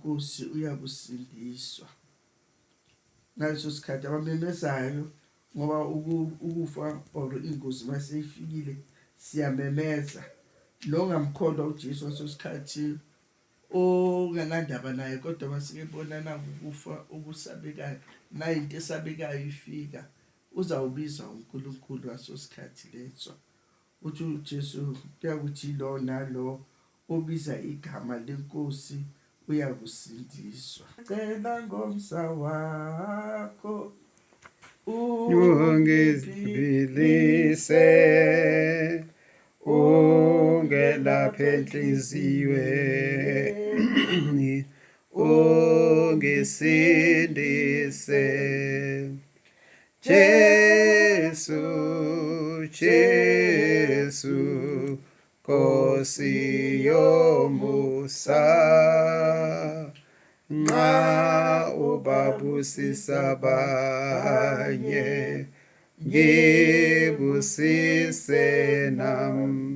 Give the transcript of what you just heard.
inkosi uyakusindiswa. Ngaleso sikhathi abamemezayo, ngoba ukufa or ingozi maseyifikile siyamemeza. Lo ngamkholwa uJesu ngaleso sikhathi onganandaba naye, kodwa masike bonana ukufa okusabekayo nayinto esabekayo ifika, uzawubiza uNkulunkulu ngaleso sikhathi leso. Uthi uJesu kuyakuthi lo nalo obiza igama lenkosi uyakusindiswa. Cela ngomsa wakho ungizibilise, ungelaphe enhliziyweni, ungisindise. Jesu, Jesu, Nkosi yomusa, nxa ubabusisa abanye, ngibusise nami.